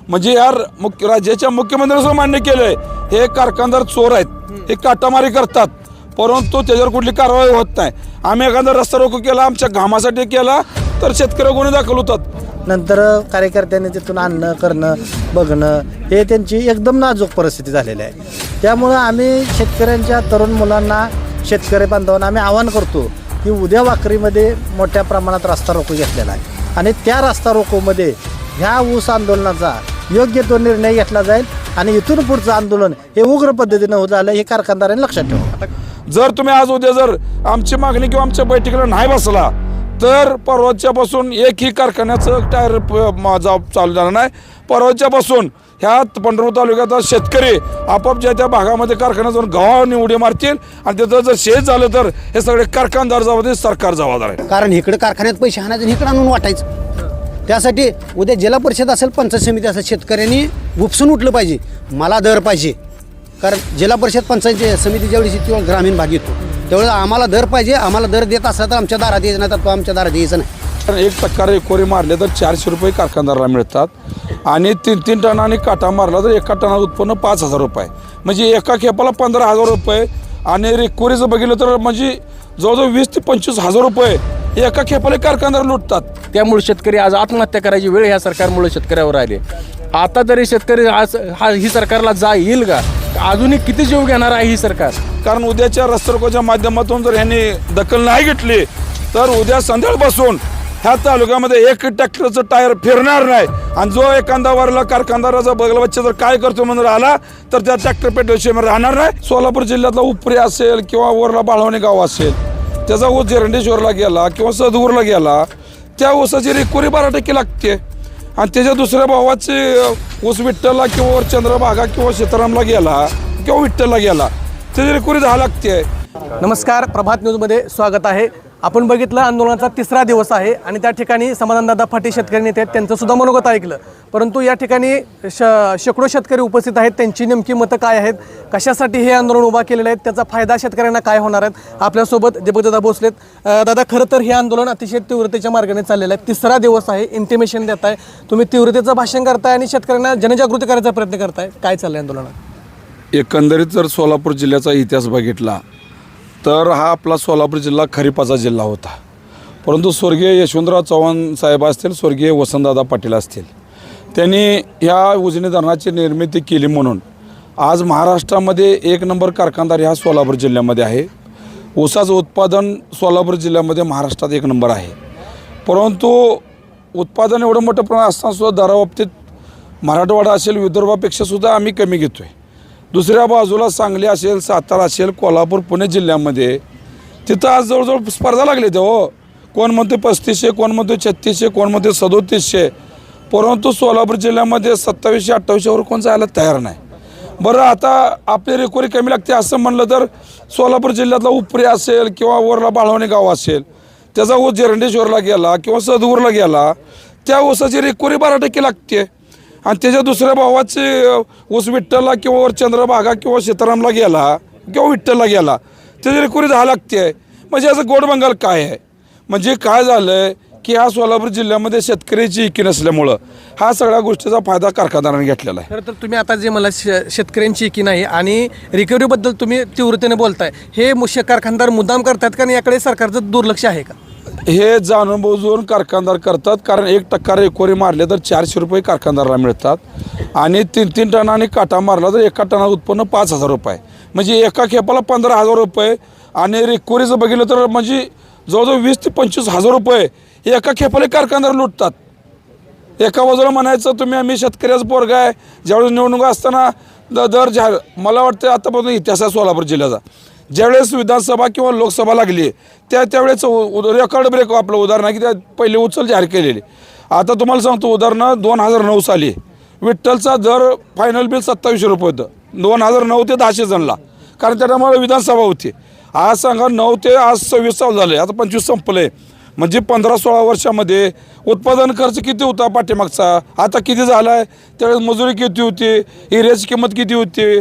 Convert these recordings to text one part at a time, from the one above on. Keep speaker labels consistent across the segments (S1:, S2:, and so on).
S1: म्हणजे यार राज्याच्या मुख्यमंत्र्यांनी मान्य केलंय हे कारखानदार चोर आहेत, हे काटामारी करतात, परंतु त्याच्यावर कुठली कारवाई होत नाही. आम्ही एखादा रस्ता रोको केला, आमच्या घामासाठी केला तर शेतकरी गुन्हे दाखल होतात.
S2: नंतर कार्यकर्त्यांनी तिथून आणणं करणं बघणं हे त्यांची एकदम नाजूक परिस्थिती झालेली आहे. त्यामुळं आम्ही शेतकऱ्यांच्या तरुण मुलांना, शेतकरी बांधवांना आम्ही आवाहन करतो की उद्या वाकरीमध्ये मोठ्या प्रमाणात रस्ता रोको घेतलेला आहे आणि त्या रस्ता रोकोमध्ये ह्या ऊस आंदोलनाचा योग्य तो निर्णय घेतला जाईल आणि इथून पुढचं आंदोलन हे उग्र पद्धतीनं होत झालं हे कारखानदारांनी लक्षात ठेवा.
S1: जर तुम्ही आज उद्या जर आमची मागणी किंवा आमच्या बैठकीला नाही बसला तर परवाच्यापासून एकही कारखान्याचं टायर चालू झालं नाही. परवाच्यापासून ह्या पंढरपूर तालुक्यात शेतकरी आपाप ज्या त्या भागामध्ये कारखान्यात जाऊन गावाने उडी मारतील आणि तिथं जर शेत झालं तर हे सगळे कारखानदार जबाबदार, सरकार जबाबदार आहे.
S3: कारण इकडे कारखान्यात पैसे आणायचे आणि इकडे आणून वाटायचं. त्यासाठी उद्या जिल्हा परिषद असेल, पंचायत समिती असेल, शेतकऱ्यांनी उपसून उठलं पाहिजे. मला दर पाहिजे, कारण जिल्हा परिषद पंचायत समिती जेवढी किंवा ग्रामीण भाग येतो तेवढं आम्हाला दर पाहिजे. आम्हाला दर देत असला तर आमच्या दारात यायचं नाही तर तो आमच्या दारात यायचं नाही.
S1: कारण 1% रेकोरी मारले तर 400 रुपये कारखानदाराला मिळतात आणि 3 टनांनी काटा मारला तर एका टनाचं उत्पन्न 5,000 रुपये, म्हणजे एका खेपाला 15,000 रुपये. आणि रेकोरीचं बघितलं तर म्हणजे जवळजवळ 20 ते 25,000 रुपये एका खेपाला कारखानदार लुटतात.
S4: त्यामुळे शेतकरी आज आत्महत्या करायची वेळ ह्या सरकारमुळे शेतकऱ्यावर आली. आता तरी शेतकरी आज ही सरकारला येईल का? अजूनही किती जीव घेणार आहे ही सरकार?
S1: कारण उद्याच्या रस्ता रोकोच्या माध्यमातून जर ह्यांनी दखल नाही घेतली तर उद्या संध्याकाळपासून ह्या तालुक्यामध्ये एक ट्रॅक्टरचं टायर फिरणार नाही. आणि जो एखादा वरला कारखानदाराचा बगल बच्चा जर काय करतो म्हणून आला तर त्या ट्रॅक्टर पेट्रोल राहणार नाही. सोलापूर जिल्ह्यातला उपरी असेल किंवा वरला बाळवणे गाव असेल, त्याचा ऊस जेरंडेश्वरला गेला किंवा सदगूरला गेला, त्या ऊसाची रेकोरी 12% लागते. आणि त्याच्या दुसऱ्या भावाचे ऊस विठ्ठलला किंवा चंद्रभागा किंवा सीतारामला गेला किंवा विठ्ठलला गेला, त्याची रेकोरी 10 लागते.
S5: नमस्कार, प्रभात न्यूजमध्ये स्वागत आहे. आपण बघितलं आंदोलनाचा 3रा दिवस आहे आणि त्या ठिकाणी समाधानदादा फाटे शेतकरी नेते आहेत, त्यांचं सुद्धा मनोगत ऐकलं. परंतु या ठिकाणी शेकडो शेतकरी उपस्थित आहेत. त्यांची नेमकी मतं काय आहेत, कशासाठी हे आंदोलन उभा केलेलं आहे, त्याचा फायदा शेतकऱ्यांना काय होणार आहेत. आपल्यासोबत दीपकदादा भोसलेत. दादा, खरं तर हे आंदोलन अतिशय तीव्रतेच्या मार्गाने चाललेलं आहे. 3रा दिवस आहे, इंटिमेशन देत आहे तुम्ही, तीव्रतेचं भाषण करताय आणि शेतकऱ्यांना जनजागृती करायचा प्रयत्न करताय. काय चाललंय आंदोलनात?
S1: एकंदरीत जर सोलापूर जिल्ह्याचा इतिहास बघितला तर हा आपला सोलापूर जिल्हा खरीपाचा जिल्हा होता. परंतु स्वर्गीय यशवंतराव चव्हाण साहेब असतील, स्वर्गीय वसंतदादा पाटील असतील, त्यांनी ह्या उजनी धरणाची निर्मिती केली म्हणून आज महाराष्ट्रामध्ये 1 नंबर कारखानदार ह्या सोलापूर जिल्ह्यामध्ये आहे. ऊसाचं उत्पादन सोलापूर जिल्ह्यामध्ये महाराष्ट्रात 1 नंबर आहे. परंतु उत्पादन एवढं मोठं प्रमाण असतानासुद्धा दराबाबतीत मराठवाडा असेल, विदर्भापेक्षा सुद्धा आम्ही कमी घेतो आहे. दुसऱ्या बाजूला सांगली असेल, सातारा असेल, कोल्हापूर, पुणे जिल्ह्यामध्ये तिथं आज जवळजवळ स्पर्धा लागली ते. हो, कोण म्हणतो 3500, कोण म्हणतो 3600, कोण म्हणतो 3700. परंतु सोलापूर जिल्ह्यामध्ये 2700-2800वर कोण जायला तयार नाही. बरं, आता आपली रेकोरी कमी लागते असं म्हणलं तर सोलापूर जिल्ह्यातला उपरी असेल किंवा वरला बाळवणे गाव असेल, त्याचा ऊस जेरंडेश्वरला गेला किंवा सदगूरला गेला, त्या ऊसाची रेकोरी 12% लागते. आणि त्याच्या दुसऱ्या भावाचे ऊस विठ्ठलला किंवा चंद्रभागा किंवा सीतारामला गेला किंवा विठ्ठलला गेला, त्याची रेकोरी 10 लागते. म्हणजे याचं गोड बंगाल काय आहे? म्हणजे काय झालं आहे की ह्या सोलापूर जिल्ह्यामध्ये शेतकऱ्याची एकी नसल्यामुळं हा सगळ्या गोष्टीचा फायदा कारखानदारांनी घेतलेला आहे.
S5: खरं तर तुम्ही आता जे मला शेतकऱ्यांची एकी नाही आणि रिकव्हरीबद्दल तुम्ही तीव्रतेने बोलताय, हे कारखानदार मुद्दाम करतात का? याकडे सरकारचं दुर्लक्ष आहे का?
S1: हे जाणून बुजून कारखानदार करतात. कारण 1% रेकोरी मारले तर 400 रुपये कारखानदाराला मिळतात आणि 3 टनांनी काटा मारला तर एका टनाचं उत्पन्न 5,000 रुपये, म्हणजे एका खेपाला 15,000 रुपये. आणि रेकोरीचं बघितलं तर म्हणजे जवळजवळ 20 ते 25,000 रुपये एका खेपाला कारखानदार लुटतात. एका बाजूला म्हणायचं तुम्ही आम्ही शेतकऱ्याचं पोरगा आहे, ज्यावेळेस निवडणुका असताना दर जाहीर, मला वाटतं आतापासून इतिहास आहे सोलापूर जिल्ह्याचा, ज्यावेळेस विधानसभा किंवा लोकसभा लागली त्यावेळेस रेकॉर्ड ब्रेक आपलं उदाहरण आहे की त्या पहिले उचल जाहीर केलेली. आता तुम्हाला सांगतो उदाहरणं 2009 साली विठ्ठलचा दर फायनल बिल 2700 रुपये होतं 2009 ते 1000 जणला, कारण त्याच्यामुळे विधानसभा होती. आज सांगा 9 ते आज 26 चालू झालं आहे, आता 25 संपलं आहे. म्हणजे 15-16 वर्षामध्ये उत्पादन खर्च किती होता पाठीमागचा, आता किती झाला आहे? त्यावेळेस मजुरी किती होती, हिऱ्याची किंमत किती होती,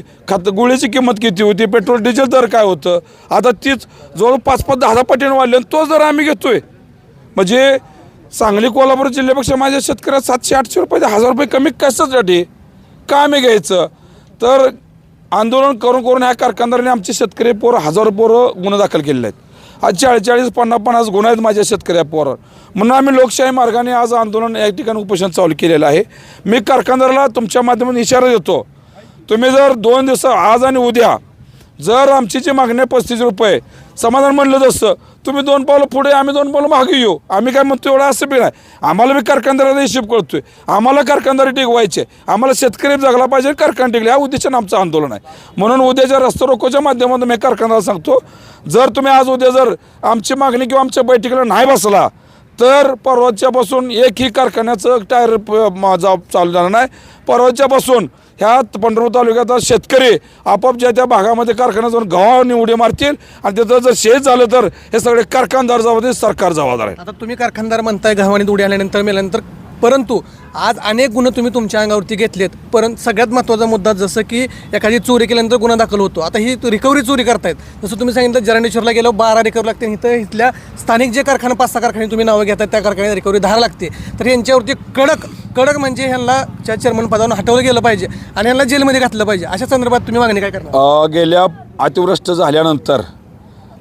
S1: गुळीची किंमत किती होती, पेट्रोल डिझेल दर काय होतं, आता तीच जवळ 5-10 पटीने वाढले आणि तोच दर आम्ही घेतो आहे. म्हणजे सांगली कोल्हापूर जिल्ह्यापेक्षा माझ्या शेतकऱ्याला 700-800 रुपये 1000 रुपये कमी कशासाठी का आम्ही घ्यायचं. तर आंदोलन करून करून ह्या कारखानदारांनी आमचे शेतकरी पोरं 1000 पोरं गुन्हे दाखल केलेले आहेत. आज 40-50 गुन्हे आहेत माझ्या शेतकऱ्या पोरं. म्हणून आम्ही लोकशाही मार्गाने आज आंदोलन या ठिकाणी उपोषण चालू केलेलं आहे. मी कारखानदाराला तुमच्या माध्यमातून इशारा देतो, तुम्ही जर 2 दिवस आज आणि उद्या जर आमची जी मागणी आहे 35 रुपये समाधान म्हणलं तसं, तुम्ही 2 पावलं पुढे आम्ही 2 पावलं मागे येऊ. आम्ही काय म्हणतो एवढं असं बी नाही. आम्हाला बी कारखानदाराचा हिशोब कळतोय, आम्हाला कारखानदारी टिकवायचे, आम्हाला शेतकरी जगला पाहिजे, कारखाना टिकले, हा उद्देशानं आमचं आंदोलन आहे. म्हणून उद्याच्या रस्ता रोकोच्या माध्यमातून मी कारखानदाराला सांगतो, जर तुम्ही आज उद्या जर आमची मागणी किंवा आमच्या बैठकीला नाही बसला तर परवाच्यापासून एकही कारखान्याचं टायर चालू झालं नाही. परवाच्यापासून ह्या पंढरपूर तालुक्यात शेतकरी आपाप ज्या त्या भागामध्ये कारखान्यात जाऊन गव्हाणी उडी मारतील आणि तिथं जर शेत झालं तर हे सगळे कारखानदार जबाबदार, सरकार जबाबदार आहे.
S5: आता तुम्ही कारखानदार म्हणताय गव्हाणीत उडी आल्यानंतर मेल्यानंतर, परंतु आज अनेक गुन्हे तुम्ही तुमच्या अंगावरती घेतलेत. परंतु सगळ्यात महत्त्वाचा मुद्दा, जसं की एखादी चोरी केल्यानंतर गुन्हा दाखल होतो, आता ही रिकव्हरी चोरी करतायत. जसं तुम्ही सांगितलं जरांडेश्वरला गेलो 12 रिकव्हरी लागते, इथं इथल्या स्थानिक जे कारखाना 5-6 कारखाने तुम्ही नावं घेतात त्या कारखान्यात रिकव्हरी 10 लागते. तर यांच्यावरती कडक म्हणजे ह्यांना चेअरमन पदावरून हटवलं गेलं पाहिजे आणि ह्यांना जेलमध्ये घातलं पाहिजे. अशा संदर्भात तुम्ही मागणी काय करणार?
S1: गेल्या अतिवृष्टी झाल्यानंतर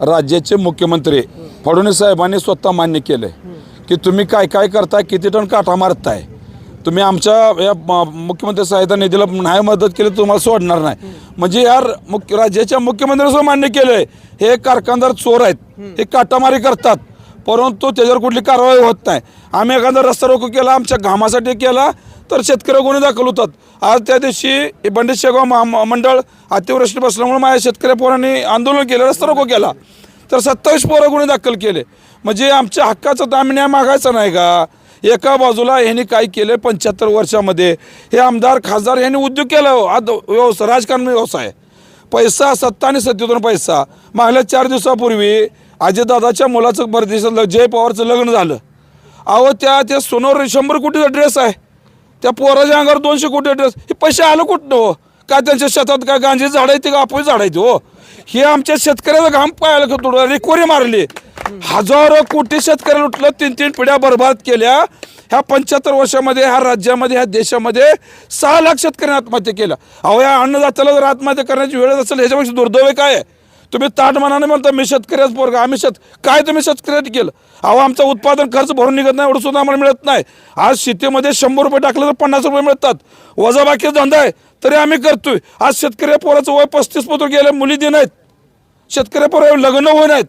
S1: राज्याचे मुख्यमंत्री फडणवीस साहेबांनी स्वतः मान्य केलं की तुम्ही काय काय करताय, किती टन काटा मारताय, तुम्ही आमच्या या मुख्यमंत्री सहायता निधीला नाही मदत केली तुम्हाला सोडणार नाही. म्हणजे यार राज्याच्या मुख्यमंत्र्यांसह मान्य केलं आहे हे कारखानदार चोर आहेत, हे काटामारी करतात, परंतु त्याच्यावर कुठली कारवाई होत नाही. आम्ही एखादा रस्ता रोको केला, आमच्या घामासाठी केला तर शेतकरी गुन्हे दाखल होतात. आज त्या दिवशी बंडित शेगाव मंडळ अतिवृष्टी बसल्यामुळे माझ्या शेतकऱ्या पोरांनी आंदोलन केलं, रस्ता रोको केला, तर 27 पोरं गुन्हे दाखल केले. म्हणजे आमच्या हक्काचा तर आम्ही न्याय मागायचा नाही का? एका बाजूला ह्यांनी काय केलं 75 वर्षामध्ये हे आमदार खासदार ह्यांनी उद्योग केला, व्यवसाय राजकारण व्यवसाय, पैसा, सत्ता आणि सत्तेतून पैसा. मागल्या 4 दिवसापूर्वी अजितदादाच्या मुलाचं परदेशात जय पवारचं लग्न झालं. अहो त्या सोनवर 100 कोटीचा ड्रेस आहे, त्या पोराच्या अंगावर 200 कोटी ड्रेस, हे पैसे आलं कुठं हो? काय त्यांच्या शेतात काय गांजे झाड आहे ते का आपण झाड आहे हो? हे आमच्या शेतकऱ्याचा घाम पायाला का थोडं रिकोरी मारली, हजारो कोटी शेतकऱ्याला लुटलं, 3 पिढ्या बरबाद केल्या. ह्या 75 वर्षामध्ये ह्या राज्यामध्ये ह्या देशामध्ये 6 लाख शेतकऱ्यांनी आत्महत्या केल्या. अहो या अन्नदात्याला जर आत्महत्या करण्याची वेळ असेल ह्याच्यापेक्षा दुर्दैव काय आहे? तुम्ही ताटमानाने म्हणता मी शेतकऱ्याच पोरगा, आम्ही काय तुम्ही शेतकऱ्यासाठी केलं? अहो आमचा उत्पादन खर्च भरून निघत नाही, एवढं सुद्धा आम्हाला मिळत नाही. आज शेतीमध्ये 100 रुपये टाकलं तर 50 रुपये मिळतात, वजाबाकीचा धंदा आहे तरी आम्ही करतोय. आज शेतकऱ्या पोराचं वय 35 पोतं गेलं, मुली दे नाहीत, शेतकऱ्या पोरं लग्न होत नाहीत,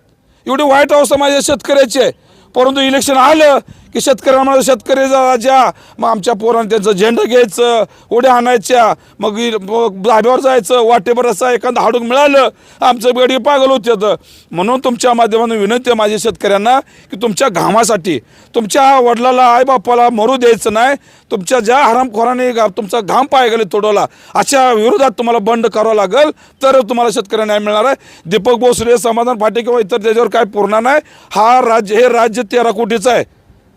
S1: एवढी वाईट अवस्था माझ्या शेतकऱ्याची आहे. परंतु इलेक्शन आलं की शेतकऱ्यांना शेतकऱ्याचा राजा, मग आमच्या पोरांना त्यांचं झेंडा घ्यायचं, उड्या आणायच्या, मग धाब्यावर जायचं, वाटेभर असं एखादं हाडूक मिळालं आमचं गडी पागल होतं. म्हणून तुमच्या माध्यमातून विनंती आहे माझ्या शेतकऱ्यांना की तुमच्या घामासाठी तुमच्या वडिलाला आईबापाला मरू द्यायचं नाही. तुमच्या ज्या हरामखोराने तुमचा घाम पाय गेले तोडवला अशा विरोधात तुम्हाला बंड करावं लागेल तर तुम्हाला शेतकऱ्यांना न्याय मिळणार आहे. दीपक भोसले, समाधान फाटे किंवा इतर त्याच्यावर काय पूर्ण नाही. हे राज्य 13 कोटीचं आहे.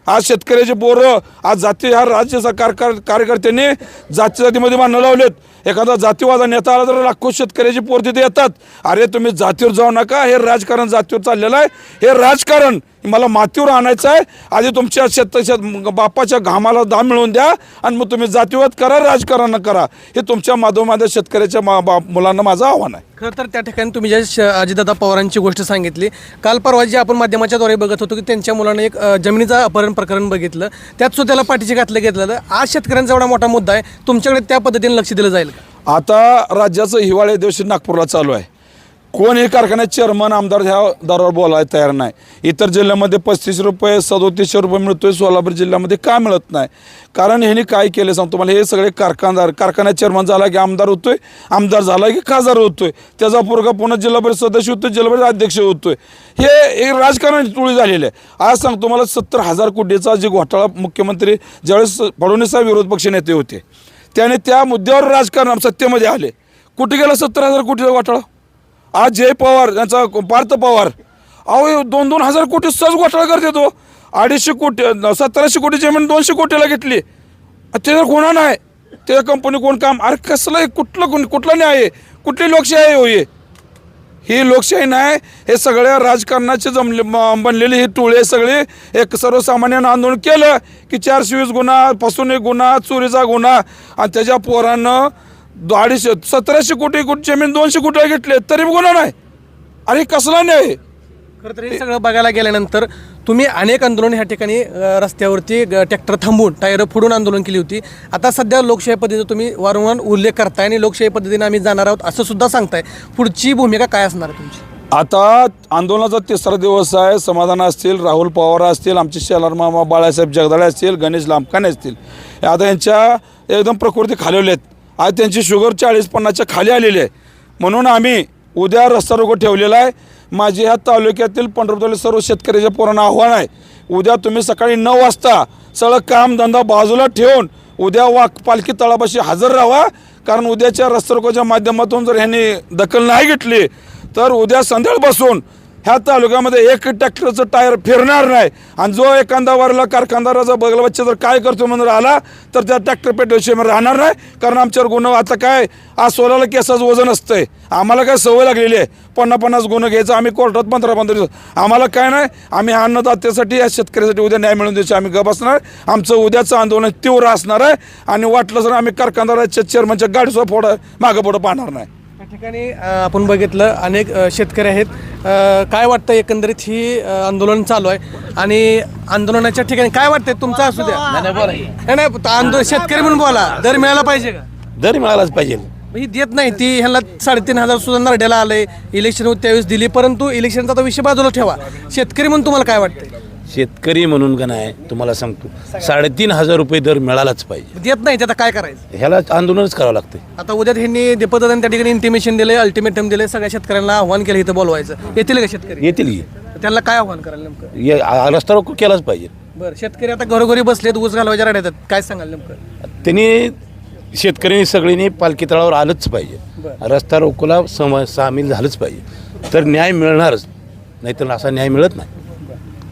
S1: आज शेतकऱ्याचे पोरं आज जाती, ह्या राज्याचा कार्यकर्त्यांनी जातीमध्ये भांडणं लावलेत. एखादा जातीवादा नेता आला तर लाखो शेतकऱ्याची पोर तिथे येतात. अरे तुम्ही जातीवर जाऊ नका, हे राजकारण जातीवर चाललेलं आहे. हे राजकारण मला मातीवर आणायचं आहे. आधी तुमच्या बापाच्या घामाला दाम मिळवून द्या आणि मग तुम्ही जातीवाद करा, राजकारण करा. हे तुमच्या माध्यमामध्ये शेतकऱ्याच्या मुलांना माझं आव्हान आहे.
S5: खरं तर त्या ठिकाणी तुम्ही ज्या अजितदादा पवारांची गोष्ट सांगितली, काल परवा जी आपण माध्यमाच्याद्वारे बघत होतो की त्यांच्या मुलाने एक जमिनीचं अपहरण प्रकरण बघितलं, त्यात सुद्धा त्याला पाठीशी घातलं घेतलं. आज शेतकऱ्यांचा एवढा मोठा मुद्दा आहे, तुमच्याकडे त्या पद्धतीने लक्ष दिलं जाईल का?
S1: आता राज्याचं हिवाळी अधिवेशन नागपूरला चालू आहे. कोणही कारखान्यात चेअरमन आमदार ह्या दरावर बोलायला तयार नाही. इतर जिल्ह्यामध्ये 35 रुपये 3700 रुपये मिळतोय, सोलापूर जिल्ह्यामध्ये का मिळत नाही? कारण ह्यांनी काय केलं सांगतो मला, हे सगळे कारखान्यात चेअरमन झाला की आमदार होतोय, आमदार झाला की खासदार होतोय, त्याचा पोरगा पुन्हा जिल्हा परिषद सदस्य होतोय, जिल्हा परिषद अध्यक्ष होतोय. हे राजकारण टोळी झालेलं आहे. आज सांगतो मला 70,000 कोटीचा जे घोटाळा मुख्यमंत्री ज्यावेळेस फडणवीस साहेब विरोध पक्ष नेते होते त्याने त्या मुद्द्यावर राजकारण सत्तेमध्ये आले. कुठे गेला 70,000 कोटीचा घोटाळा? आज जय पवार यांचा पार्थ पवार, अहो 2,000 कोटी सहज घोटाळा करते तो. 250 कोटी 1700 कोटी जमीन 200 कोटीला घेतली, त्याच्यावर कोणा नाही, त्या कंपनी कोण काम? अरे कसलं कुठला न्याय आहे? कुठली लोकशाही आहे हो? ही लोकशाही नाही, हे सगळ्या राजकारणाचे बनलेली ही टोळे सगळे एक सर्वसामान्यानं आंदोलन केलं की 420 गुन्हा, फसवणूक गुन्हा, चोरीचा गुन्हा आणि त्याच्या पोरानं 1700 कोटी जमीन 200 कोटी घेतले तरी गुन्हा नाही. अरे कसला नाही.
S5: खरं तर हे सगळं बघायला गेल्यानंतर तुम्ही अनेक आंदोलन ह्या ठिकाणी रस्त्यावरती ट्रॅक्टर थांबवून टायरं फोडून आंदोलन केली होती. आता सध्या लोकशाही पद्धतीचा तुम्ही वारंवार उल्लेख करताय आणि लोकशाही पद्धतीने आम्ही जाणार आहोत असं सुद्धा सांगताय. पुढची भूमिका काय असणार आहे तुमची?
S1: आता आंदोलनाचा 3रा दिवस आहे. समाधान असतील, राहुल पवार असतील, आमचे शेलार मामा बाळासाहेब जगदाळे असतील, गणेश लांबकाने असतील, आता यांच्या एकदम प्रकृती खालवली आहेत. आज त्यांची शुगर 40-50च्या खाली आलेली आहे. म्हणून आम्ही उद्या रस्ता रोको ठेवलेला आहे. माझे ह्या तालुक्यातील पंढरपूरच्या सर्व शेतकऱ्याच्या पोरांना आव्हान आहे, उद्या तुम्ही सकाळी 9 वाजता सगळं कामधंदा बाजूला ठेवून उद्या पालखी तळापाशी हजर राहा. कारण उद्याच्या रस्ता रोकोच्या माध्यमातून जर ह्यांनी दखल नाही घेतली तर उद्या संध्याकाळपासून ह्या तालुक्यामध्ये एक ट्रॅक्टरचं टायर फिरणार नाही. आणि जो एखादा वारला कारखानदाराचा बगल बच्चा जर काय करतो म्हणून आला तर त्या ट्रॅक्टर पेटविषयी राहणार नाही. कारण आमच्यावर गुन्हा आता काय आज 16 केसाचं वजन असतंय. आम्हाला काय सवय लागलेली आहे 50-50 गुन्हे घ्यायचं. आम्ही कोर्टात 15-15 दिवस आम्हाला काय नाही. आम्ही अन्नदात्यासाठी या शेतकऱ्यासाठी उद्या न्याय मिळवून द्यायची आम्ही गप असणार. आमचं उद्याचं आंदोलन तीव्र असणार आहे आणि वाटलं सर आम्ही कारखानदाराच्या चेअरमनच्या गाडीसुद्धा मागं पुढं पाहणार नाही.
S5: या ठिकाणी आपण बघितलं अनेक शेतकरी आहेत. काय वाटतं एकंदरीत ही आंदोलन चालू आहे आणि आंदोलनाच्या ठिकाणी काय वाटतंय तुमचं असू द्या. नाही शेतकरी म्हणून बोला, दर मिळाला पाहिजे का?
S6: दर मिळालाच पाहिजे.
S5: ही देत नाही ती, ह्यांना 3,500 सुद्धा नरड्याला आलंय. इलेक्शन त्यावेळेस दिली, परंतु इलेक्शनचा आता विषय बाजूला ठेवा. शेतकरी म्हणून तुम्हाला काय वाटतंय?
S6: शेतकरी म्हणून का नाही तुम्हाला सांगतो 3,500 रुपये दर मिळालाच पाहिजे.
S5: देत नाही, आता काय करायचं?
S6: ह्याला आंदोलनच करावं लागतं.
S5: आता उद्या ह्यांनी दीपदादांनी त्या ठिकाणी इंटिमेशन दिले, अल्टिमेटम दिले, सगळ्या शेतकऱ्यांना आव्हान केलं इथं बोलवायचं. येतील का शेतकरी?
S6: येतील की
S5: त्यांना काय आव्हान करायला नेमकं?
S6: रस्ता रोको केलाच पाहिजे.
S5: बरं, शेतकरी आता घरोघरी बसलेत, ऊस घालवायच्या राहतात, काय सांगाल नेमकं?
S6: त्यांनी शेतकऱ्यांनी सगळ्यांनी पालखी तळावर आलंच पाहिजे. रस्ता रोकोला सामील झालंच पाहिजे तर न्याय मिळणारच, नाहीतर असा न्याय मिळत नाही.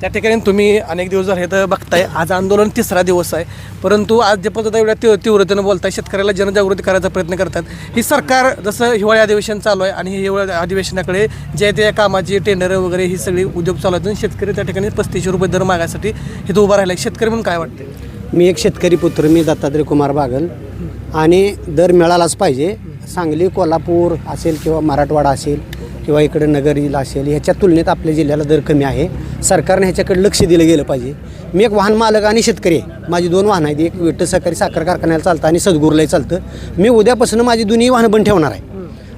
S5: त्या ठिकाणी तुम्ही अनेक दिवस झाले तर बघताय, आज आंदोलन 3रा दिवस आहे, परंतु आज जे पद्धत एवढ्या तीव्रतेनं बोलताय, शेतकऱ्याला जनजागृती करायचा प्रयत्न करतात. ही सरकार जसं हिवाळी अधिवेशन चालू आहे आणि हिवाळी अधिवेशनाकडे जे त्या कामाची टेंडर वगैरे ही सगळी उद्योग चालू आहेत, शेतकरी त्या ठिकाणी 3500 रुपये दर मागायसाठी हे उभा राहिला. शेतकरी म्हणून काय वाटते?
S3: मी एक शेतकरी पुत्र, मी दत्तात्रय कुमार बागल, आणि दर मिळालाच पाहिजे. सांगली, कोल्हापूर असेल किंवा मराठवाडा असेल किंवा इकडे नगरीला असेल, ह्याच्या तुलनेत आपल्या जिल्ह्याला दर कमी आहे. सरकारने ह्याच्याकडे लक्ष दिलं गेलं पाहिजे. मी एक वाहन मालक आणि शेतकरी आहे. माझी 2 वाहनं आहेत, एक विठ्ठल सहकारी साखर कारखान्याला चालतं आणि सद्गुरूलाही चालतं. मी उद्यापासून माझी दोन्ही वाहनं बंद ठेवणार आहे.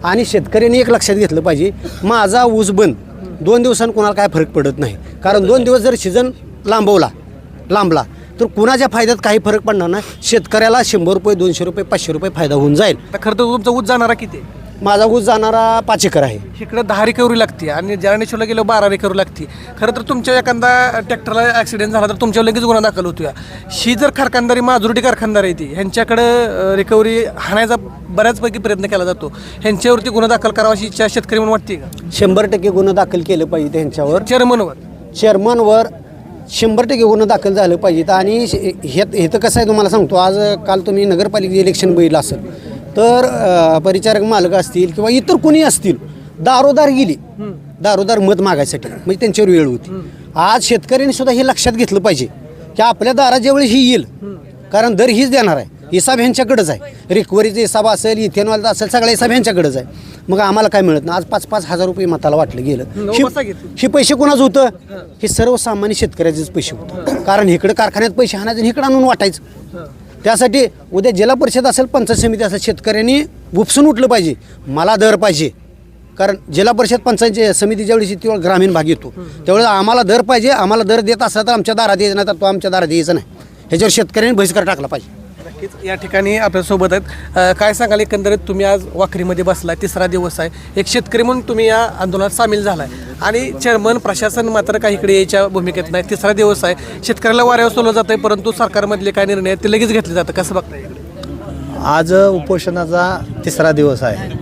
S3: आणि शेतकऱ्यांनी एक लक्षात घेतलं पाहिजे, माझा ऊस बंद 2 दिवसांनी कोणाला काय फरक पडत नाही. कारण 2 दिवस जर सीझन लांबला तर कुणाच्या फायद्यात काही फरक पडणार नाही. शेतकऱ्याला 100 रुपये, 200 रुपये, 500 रुपये फायदा होऊन जाईल.
S5: आता खरं तर तुमचा ऊस जाणारा किती?
S3: माझा ऊस जाणारा 5 एकर आहे.
S5: इकडे 10 रिकव्हरी लागते आणि जरानेश्वरला गेलो 12 रिकव्हरी लागते. खरं तर तुमच्या एखादा ट्रॅक्टरला ॲक्सिडेंट झाला तर तुमच्यावर लगेच गुन्हा दाखल होतो. ही जर कारखानदारी माजुरिटी कारखानदार आहे ती, ह्यांच्याकडं रिकव्हरी हाणायचा बऱ्याचपैकी प्रयत्न केला जातो. ह्यांच्यावरती गुन्हा दाखल करावा अशी इच्छा शेतकरी म्हणून वाटते का?
S3: 100% गुन्हा दाखल केलं पाहिजे त्यांच्यावर.
S5: चेअरमनवर
S3: 100% गुन्हा दाखल झालं पाहिजे. आणि हे तर कसं आहे तुम्हाला सांगतो, आज काल तुम्ही नगरपालिकेचं इलेक्शन बघितलं असेल तर परिचारक मालक असतील किंवा इतर कोणी असतील, दारोदार मत मागायसाठी, म्हणजे त्यांच्यावर वेळ होती. आज शेतकऱ्यांनी सुद्धा हे लक्षात घेतलं पाहिजे की आपल्या दारात ज्यावेळी ही येईल, कारण दर हीच देणार आहे, हिसाब ह्यांच्याकडेच आहे. रिकव्हरीचा हिसाब असेल, इथेनॉलचा असेल, सगळा हिसाब ह्यांच्याकडेच आहे. मग आम्हाला काय मिळत नाही. आज 5-5 हजार रुपये मताला वाटलं गेलं. हे पैसे कोणाचं होतं? हे सर्वसामान्य शेतकऱ्याचेच पैसे होतं. कारण इकडे कारखान्यात पैसे आणायचे आणि इकडे आणून वाटायचं. त्यासाठी उद्या जिल्हा परिषद असेल, पंचायत समिती असेल, शेतकऱ्यांनी उपसून उठलं पाहिजे, मला दर पाहिजे. कारण जिल्हा परिषद पंचायत समिती ज्यावेळी तेव्हा ग्रामीण भाग येतो, त्यावेळेस आम्हाला दर पाहिजे. आम्हाला दर देत असला तर आमच्या दारात यायचं नाही, तर तो आमच्या दारात यायचं नाही. ह्याच्यावर शेतकऱ्यांनी बहिष्कार टाकला पाहिजे.
S5: नक्कीच या ठिकाणी आपल्यासोबत आहेत. काय सांगाल एकंदरीत, तुम्ही आज वाखरीमध्ये बसलाय, 3रा दिवस आहे, एक शेतकरी म्हणून तुम्ही या आंदोलनात सामील झालाय आणि चेअरमन प्रशासन मात्र काही इकडे यायच्या भूमिकेत नाही. 3रा दिवस आहे, शेतकऱ्याला वाऱ्यावर सोडलं जात आहे, परंतु सरकारमधले काय निर्णय आहेत ते लगेच घेतले जातं. कसं बघताय?
S2: आज उपोषणाचा 3रा दिवस आहे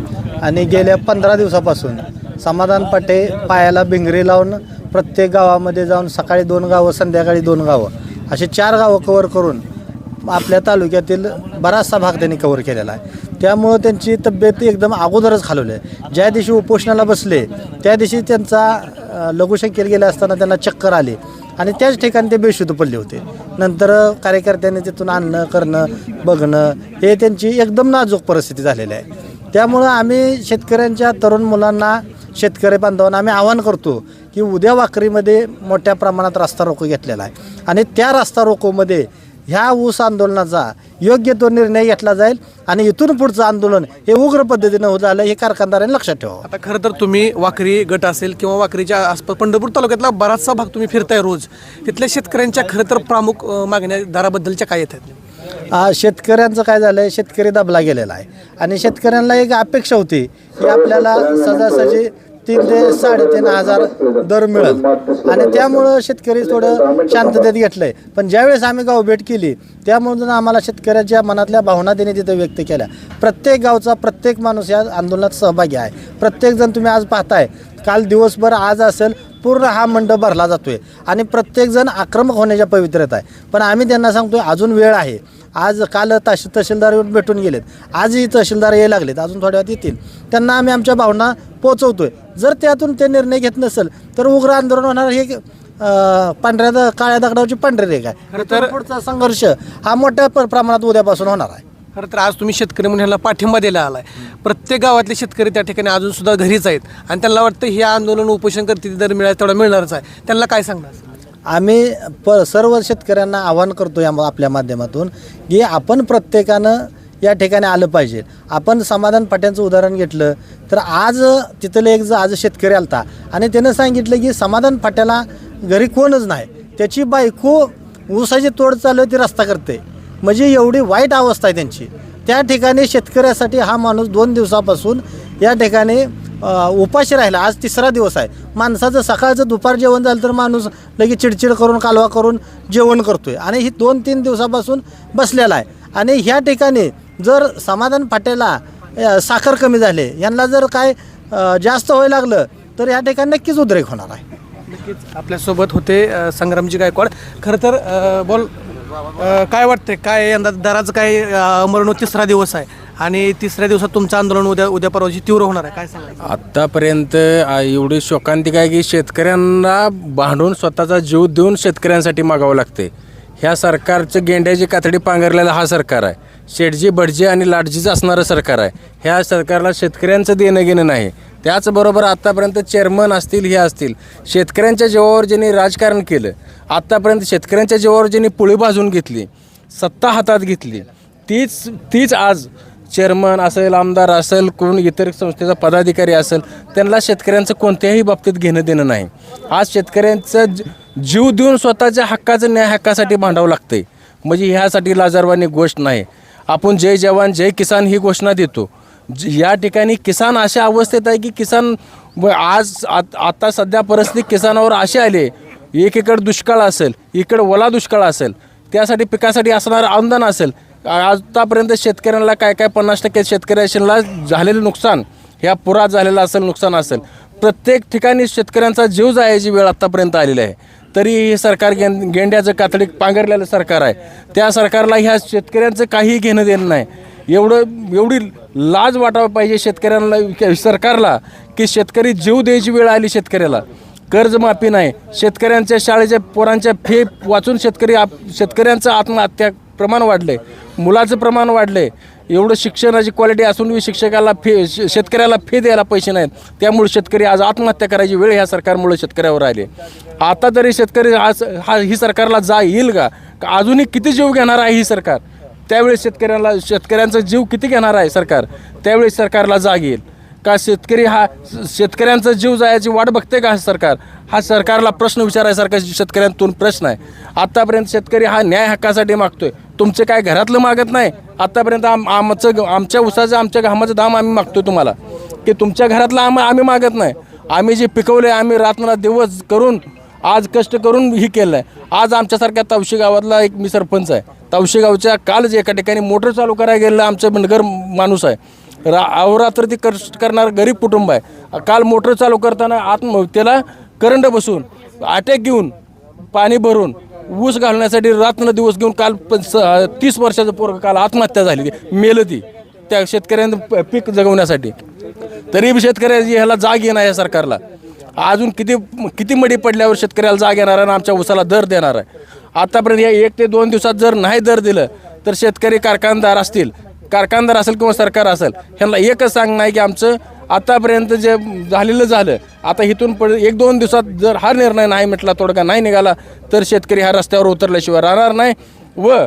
S2: आणि गेल्या 15 दिवसापासून समाधान पाटे पायाला भिंगरी लावून प्रत्येक गावामध्ये जाऊन सकाळी 2 गावं, संध्याकाळी 2 गावं, असे 4 गावं कव्हर करून आपल्या तालुक्यातील बराचसा भाग त्यांनी कव्हर केलेला आहे. त्यामुळं त्यांची तब्येत एकदम अगोदरच खालवली आहे. ज्या दिवशी उपोषणाला बसले त्या दिवशी त्यांचा लघुशंकेला गेले असताना त्यांना चक्कर आली आणि त्याच ठिकाणी ते बेशुद्ध पडले होते. नंतर कार्यकर्त्यांनी तिथून आणणं करणं बघणं हे त्यांची एकदम नाजूक परिस्थिती झालेली आहे. त्यामुळं आम्ही शेतकऱ्यांच्या तरुण मुलांना शेतकरी बांधवांना आम्ही आवाहन करतो की उद्या वाकरीमध्ये मोठ्या प्रमाणात रास्ता रोको घेतलेला आहे आणि त्या रास्ता रोकोमध्ये ह्या ऊस आंदोलनाचा योग्य तो निर्णय घेतला जाईल आणि इथून पुढचं आंदोलन हे उग्र पद्धतीनं होत झालं हे कारखानदारांनी लक्षात ठेवावं.
S5: आता खरं तर तुम्ही वाकरी गट असेल किंवा वाकरीच्या आसपास पंढरपूर तालुक्यातला बराचसा भाग तुम्ही फिरताय रोज. तिथल्या शेतकऱ्यांच्या खरं तर प्रमुख मागण्या दराबद्दलच्या काय येतात?
S2: शेतकऱ्यांचं काय झालं आहे, शेतकरी दबला गेलेला आहे आणि शेतकऱ्यांना एक अपेक्षा होती की आपल्याला सहजासहजी 3 ते 3.5 दर मिळेल आणि त्यामुळं शेतकरी थोडं शांततेत घेतलं आहे. पण ज्यावेळेस आम्ही गावभेट केली त्यामधून आम्हाला शेतकऱ्याच्या मनातल्या भावना त्यांनी तिथं व्यक्त केल्या. प्रत्येक गावचा प्रत्येक माणूस या आंदोलनात सहभागी आहे. प्रत्येकजण तुम्ही आज पाहताय काल दिवसभर आज असेल पूर्ण हा मंडप भरला जातोय आणि प्रत्येकजण आक्रमक होण्याच्या पवित्रेत आहे. पण आम्ही त्यांना सांगतोय अजून वेळ आहे. आज काल तहसीलदार येऊन भेटून गेलेत, आजही तहसीलदार यायला लागलेत, अजून थोड्या वेळात येतील. त्यांना आम्ही आमच्या भावना पोहोचवतोय. जर त्यातून ते निर्णय घेत नसेल तर उग्र आंदोलन होणार. हे काळ्या दगडावरची पांढरी रेख आहे. खरं तर पुढचा संघर्ष हा मोठ्या प्रमाणात उद्यापासून होणार आहे.
S5: खरं तर आज तुम्ही शेतकरी म्हणून ह्याला पाठिंबा द्यायला आलाय. प्रत्येक गावातले शेतकरी त्या ठिकाणी अजून सुद्धा घरीच आहेत आणि त्यांना वाटतं हे आंदोलन उपोषण करतील दर मिळाला तेवढा मिळणारच आहे. त्यांना काय सांगणार?
S2: आम्ही सर्व शेतकऱ्यांना आवाहन करतो आपल्या माध्यमातून की आपण प्रत्येकानं या ठिकाणी आलं पाहिजे. आपण समाधान पाट्यांचं उदाहरण घेतलं तर आज तिथलं एक आज शेतकरी आलता आणि त्यानं सांगितलं की समाधान फाट्याला घरी कोणच नाही, त्याची बायको ऊसाची तोड चालू आहे ती रस्ता करते. म्हणजे एवढी वाईट अवस्था आहे त्यांची. त्या ठिकाणी शेतकऱ्यासाठी हा माणूस 2 दिवसापासून या ठिकाणी उपाशी राहिला. आज 3रा दिवस आहे. माणसाचं सकाळचं दुपार जेवण झालं तर माणूस लगेच चिडचिड करून कालवा करून जेवण करतोय आणि ही 2-3 दिवसापासून बसलेला आहे. आणि ह्या ठिकाणी जर समाधान फाट्याला साखर कमी झाले, यांना जर काय जास्त व्हायला लागलं तर या ठिकाणी नक्कीच उद्रेक होणार आहे.
S5: नक्कीच आपल्यासोबत होते संग्रामजी गायकवाड. खरं तर बोल काय वाटतंय, काय यंदा दराचं काय अमरण 3रा दिवस आहे आणि 3ऱ्या दिवसात तुमचं आंदोलन उद्या परवाची तीव्र होणार आहे, काय सांगायचं?
S4: आत्तापर्यंत एवढी शोकांतिक आहे की शेतकऱ्यांना भांडून स्वतःचा जीव देऊन शेतकऱ्यांसाठी मागावं लागते. ह्या सरकारचं गेंड्याची कातडी पांघरलेलं हा सरकार आहे. शेटजी बडजी आणि लाटजीचं असणारं सरकार आहे. ह्या सरकारला शेतकऱ्यांचं देणं घेणं नाही. त्याचबरोबर आत्तापर्यंत चेअरमन असतील हे असतील शेतकऱ्यांच्या जीवावर ज्यांनी राजकारण केलं, आत्तापर्यंत शेतकऱ्यांच्या जीवावर ज्यांनी पुळी भाजून घेतली, सत्ता हातात घेतली, तीच आज चेअरमन असेल, आमदार असेल, कोण इतर संस्थेचा पदाधिकारी असेल, त्यांना शेतकऱ्यांचं कोणत्याही बाबतीत घेणं देणं नाही. आज शेतकऱ्यांचं जीव देऊन स्वतःच्या हक्काचं न्याय हक्कासाठी भांडावं लागतंय. म्हणजे ह्यासाठी लाजारवाणी गोष्ट नाही. आपण जय जवान जय किसान ही घोषणा देतो. या ठिकाणी किसान अशा अवस्थेत आहे की किसान आता सध्या परिस्थिती किसानावर अशी आली, एकीकडे दुष्काळ असेल, इकडे ओला दुष्काळ असेल, त्यासाठी पिकासाठी असणारं अनुदान असेल. आतापर्यंत शेतकऱ्यांना काय 50% शेतकऱ्यांना झालेलं नुकसान, ह्या पुरात झालेलं असेल नुकसान असेल, प्रत्येक ठिकाणी शेतकऱ्यांचा जीव जायची वेळ आत्तापर्यंत आलेली आहे. तरी हे सरकार गेंड्याचं कातडी पांघरलेलं सरकार आहे. त्या सरकारला ह्या शेतकऱ्यांचं काहीही घेणं देणं नाही. एवढी लाज वाटावं पाहिजे शेतकऱ्यांना, सरकारला, की शेतकरी जीव द्यायची वेळ आली. शेतकऱ्याला कर्जमाफी नाही, शेतकऱ्यांच्या शाळेच्या पोरांच्या फी वाचून शेतकऱ्यांचं आत्महत्या प्रमाण वाढले, मुलाचं प्रमाण वाढले. एवढं शिक्षणाची क्वालिटी असूनही शिक्षकाला शेतकऱ्याला फी द्यायला पैसे नाहीत. त्यामुळे शेतकरी आज आत्महत्या करायची वेळ ह्या सरकारमुळे शेतकऱ्यावर आले. आता तरी शेतकरी ही सरकारला येईल का? अजूनही किती जीव घेणार आहे ही सरकार? त्यावेळी शेतकऱ्यांचा जीव किती घेणार आहे सरकार? त्यावेळी सरकारला जाग येईल का? शेतकऱ्यांचा जीव जायची वाट बघते का सरकार? हा सरकारला प्रश्न विचारायसारखा शेतकऱ्यांतून प्रश्न आहे. आत्तापर्यंत शेतकरी हा न्याय हक्कासाठी मागतोय. तुमचे काय घरातलं मागत नाही. आत्तापर्यंत आमच्या उसाचं आमच्या घामाचं दाम आम्ही मागतोय तुम्हाला, की तुमच्या घरातलं आम्ही मागत नाही. आम्ही जे पिकवलं आहे, आम्ही रात्र दिवस करून आज कष्ट करून ही केलं आहे. आज आमच्यासारख्या तावशी गावातला एक मी सरपंच आहे. तावशी गावच्या कालच एका ठिकाणी मोटर चालू करायला गेलेलं आमचं बंडगर माणूस आहे. अहोरात्र ती कष्ट करणार गरीब कुटुंब आहे. काल मोटर चालू करताना त्याला करंट बसून अटॅक घेऊन पाणी भरून ऊस घालण्यासाठी रात्र दिवस घेऊन काल 30 वर्षाचं पोरगं काल आत्महत्या झाली, मेलं ती. त्या शेतकऱ्यांचं पीक जगवण्यासाठी. तरी बी शेतकऱ्याची ह्याला जाग येणार आहे सरकारला. अजून किती मडी पडल्यावर शेतकऱ्याला जाग येणार आहे आणि आमच्या ऊसाला दर देणार आहे. आतापर्यंत या 1 ते 2 दिवसात जर नाही दर दिलं तर शेतकरी कारखानदार असेल किंवा सरकार असेल ह्यांना एकच सांगणं आहे की आमचं आतापर्यंत जे झालं आता इथून 1-2 दिवसात जर हा निर्णय नाही म्हटला, तोडगा नाही निघाला तर शेतकरी हा रस्त्यावर उतरल्याशिवाय राहणार नाही व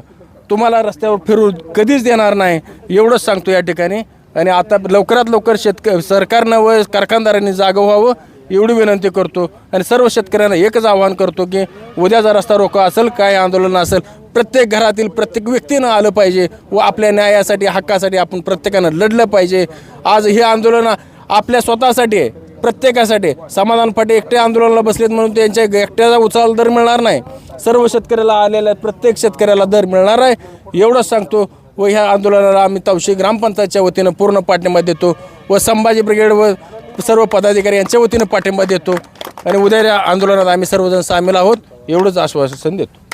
S4: तुम्हाला रस्त्यावर फिरू कधीच देणार नाही एवढंच सांगतो या ठिकाणी. आणि आता लवकरात लवकर सरकारनं व कारखानदारांनी जागं व्हावं एवढी विनंती करतो. आणि सर्व शेतकऱ्यांना एकच आवाहन करतो की उद्याचा रस्ता रोको असेल काय आंदोलन असेल प्रत्येक घरातील प्रत्येक व्यक्तीनं आलं पाहिजे व आपल्या न्यायासाठी हक्कासाठी आपण प्रत्येकानं लढलं पाहिजे. आज हे आंदोलन आपल्या स्वतःसाठी आहे, प्रत्येकासाठी. समाधान फाटे एकटे आंदोलनाला बसलेत म्हणून त्यांच्या एकट्याचा उचल दर मिळणार नाही. सर्व शेतकऱ्याला आलेल्या प्रत्येक शेतकऱ्याला दर मिळणार आहे एवढंच सांगतो. व ह्या आंदोलनाला आम्ही तवशी ग्रामपंचायतच्या वतीनं पूर्ण पाठिंबा देतो व संभाजी ब्रिगेड व सर्व पदाधिकारी यांच्या वतीनं पाठिंबा देतो. आणि उद्या या आंदोलनात आम्ही सर्वजण सामील आहोत एवढंच आश्वासन देतो.